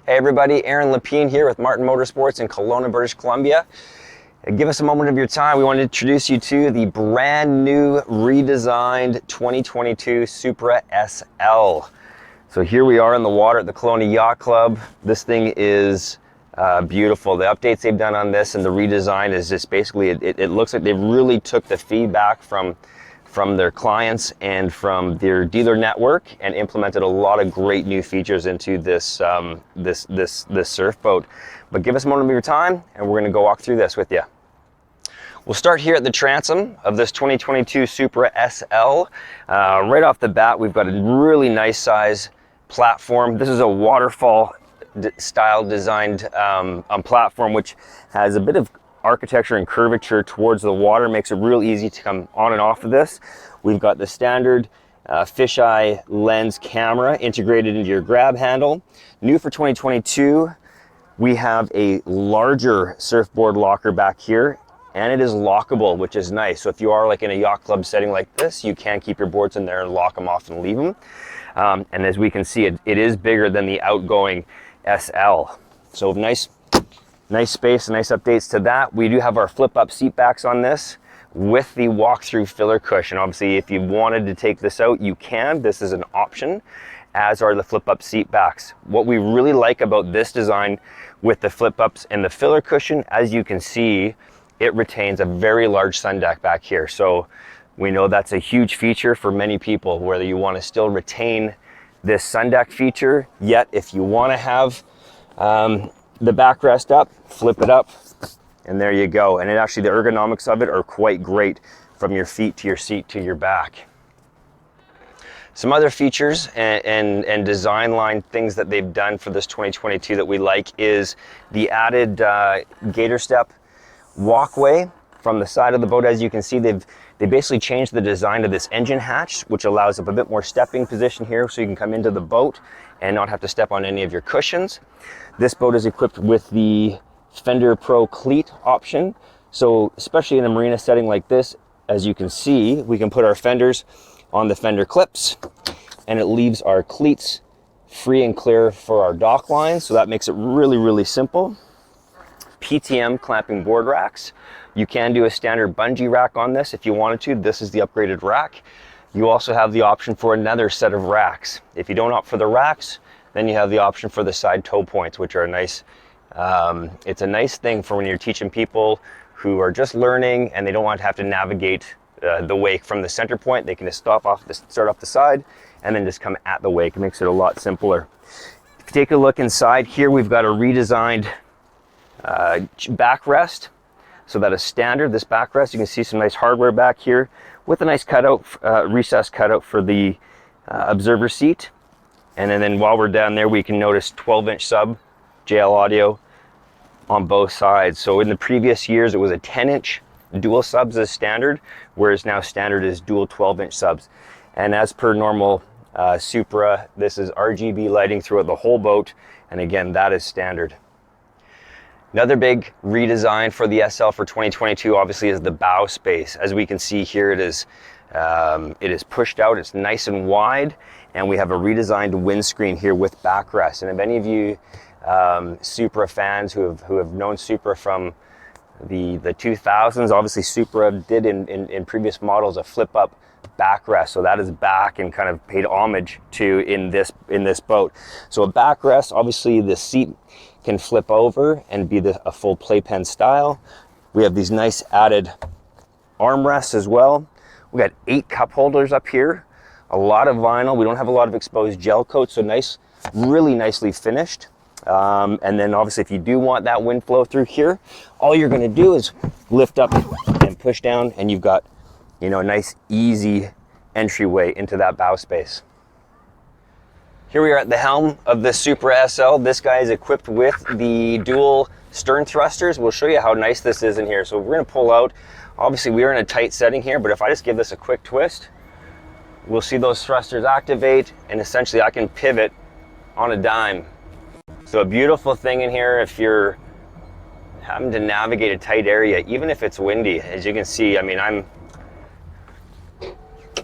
Hey everybody, Aaron Lapine here with Martin Motorsports in Kelowna, British Columbia. Give us a moment of your time. We want to introduce you to the brand new redesigned 2022 Supra SL. So here we are in the water at the Kelowna Yacht Club. This thing is beautiful. The updates they've done on this and the redesign is just basically, it looks like they really took the feedback from their clients and from their dealer network and implemented a lot of great new features into this this surf boat. But give us a moment of your time and we're going to go walk through this with you. We'll start here at the transom of this 2022 Supra SL. Right off the bat, we've got a really nice size platform. This is a waterfall style designed platform, which has a bit of architecture and curvature towards the water, makes it real easy to come on and off of this. We've got the standard fisheye lens camera integrated into your grab handle. New for 2022, we have a larger surfboard locker back here, and it is lockable, which is nice. So if you are like in a yacht club setting like this, you can keep your boards in there and lock them off and leave them. And as we can see, it is bigger than the outgoing SL. So nice space, nice updates to that. We do have our flip-up seat backs on this with the walk-through filler cushion. Obviously, if you wanted to take this out, you can. This is an option, as are the flip-up seat backs. What we really like about this design with the flip-ups and the filler cushion, as you can see, it retains a very large sun deck back here. So we know that's a huge feature for many people, whether you want to still retain this sun deck feature, yet if you want to have the backrest up, flip it up, and there you go. And actually the ergonomics of it are quite great, from your feet to your seat to your back. Some other features and design line things that they've done for this 2022 that we like is the added gator step walkway from the side of the boat. As you can see, they basically changed the design of this engine hatch, which allows up a bit more stepping position here, so you can come into the boat and not have to step on any of your cushions. This boat is equipped with the Fender Pro cleat option. So especially in a marina setting like this, as you can see, we can put our fenders on the fender clips and it leaves our cleats free and clear for our dock lines. So that makes it really, really simple. PTM clamping board racks. You can do a standard bungee rack on this if you wanted to. This is the upgraded rack. You also have the option for another set of racks. If you don't opt for the racks, then you have the option for the side toe points, which are nice. It's a nice thing for when you're teaching people who are just learning and they don't want to have to navigate the wake from the center point. They can just start off the side and then just come at the wake. It makes it a lot simpler. If you take a look inside here, we've got a redesigned backrest. So that is standard, this backrest. You can see some nice hardware back here with a nice cutout, recessed cutout for the observer seat. And then while we're down there, we can notice 12-inch sub JL audio on both sides. So in the previous years, it was a 10-inch dual subs as standard, whereas now standard is dual 12-inch subs. And as per normal Supra, this is RGB lighting throughout the whole boat. And again, that is standard. Another big redesign for the SL for 2022 obviously is the bow space. As we can see here, it is pushed out, it's nice and wide, and we have a redesigned windscreen here with backrest. And if any of you Supra fans who have known Supra from the 2000s, obviously Supra did in previous models a flip up backrest, so that is back and kind of paid homage to in this boat. So a backrest, obviously the seat can flip over and be a full playpen style. We have these nice added armrests as well. We got 8 cup holders up here, a lot of vinyl. We don't have a lot of exposed gel coat, so nice, really nicely finished. And then obviously if you do want that wind flow through here, all you're gonna do is lift up and push down, and you've got, you know, a nice easy entryway into that bow space. Here we are at the helm of the Supra SL. This guy is equipped with the dual stern thrusters. We'll show you how nice this is in here. So we're gonna pull out. Obviously we are in a tight setting here, but if I just give this a quick twist, we'll see those thrusters activate, and essentially I can pivot on a dime. So a beautiful thing in here if you're having to navigate a tight area, even if it's windy. As you can see, I mean,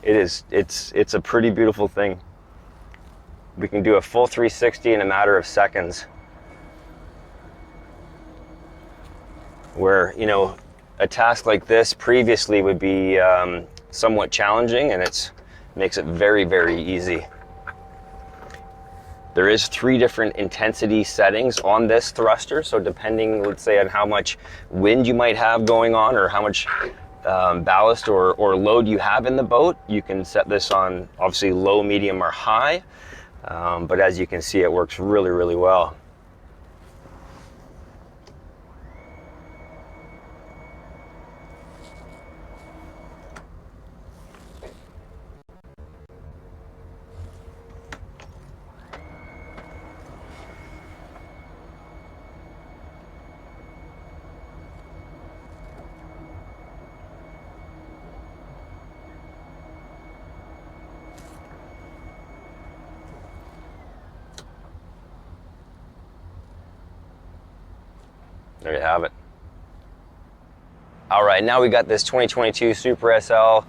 it's a pretty beautiful thing. We can do a full 360 in a matter of seconds. where, you know, a task like this previously would be somewhat challenging, and it makes it very, very easy. There is 3 different intensity settings on this thruster, so depending, let's say, on how much wind you might have going on, or how much ballast or load you have in the boat, you can set this on obviously low, medium, or high. But as you can see, it works really, really well. There you have it. All right, now we got this 2022 Supra SL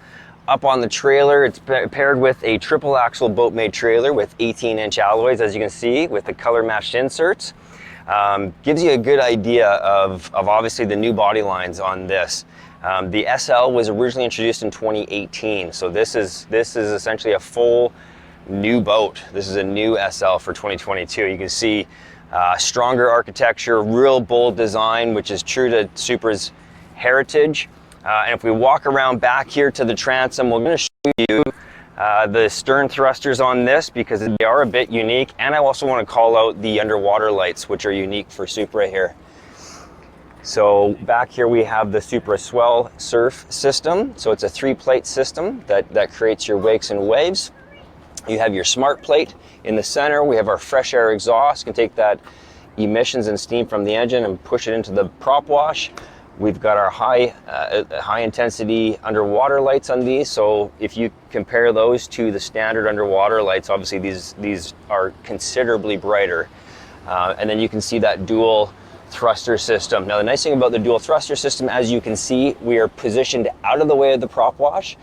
up on the trailer. It's paired with a triple axle boat-made trailer with 18-inch alloys, as you can see, with the color matched inserts. Gives you a good idea of obviously the new body lines on this. The SL was originally introduced in 2018, so this is essentially a full new boat. This is a new SL for 2022. You can see stronger architecture, real bold design, which is true to Supra's heritage. And if we walk around back here to the transom, we're going to show you the stern thrusters on this, because they are a bit unique. And I also want to call out the underwater lights, which are unique for Supra here. So back here we have the Supra Swell Surf system. So it's a 3-plate system that creates your wakes and waves. You have your smart plate in the center. We have our fresh air exhaust. You can take that emissions and steam from the engine and push it into the prop wash. We've got our high intensity underwater lights on these. So if you compare those to the standard underwater lights, obviously these are considerably brighter. And then you can see that dual thruster system. Now the nice thing about the dual thruster system, as you can see, we are positioned out of the way of the prop wash.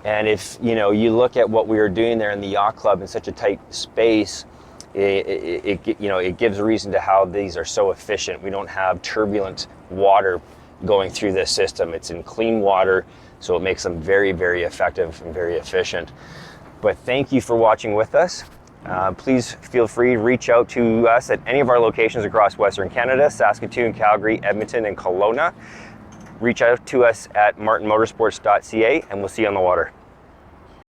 And if you look at what we are doing there in the yacht club in such a tight space, it gives a reason to how these are so efficient. We don't have turbulent water going through this system. It's in clean water, so it makes them very, very effective and very efficient. But thank you for watching with us. Please feel free to reach out to us at any of our locations across Western Canada, Saskatoon, Calgary, Edmonton, and Kelowna. Reach out to us at martinmotorsports.ca, and we'll see you on the water.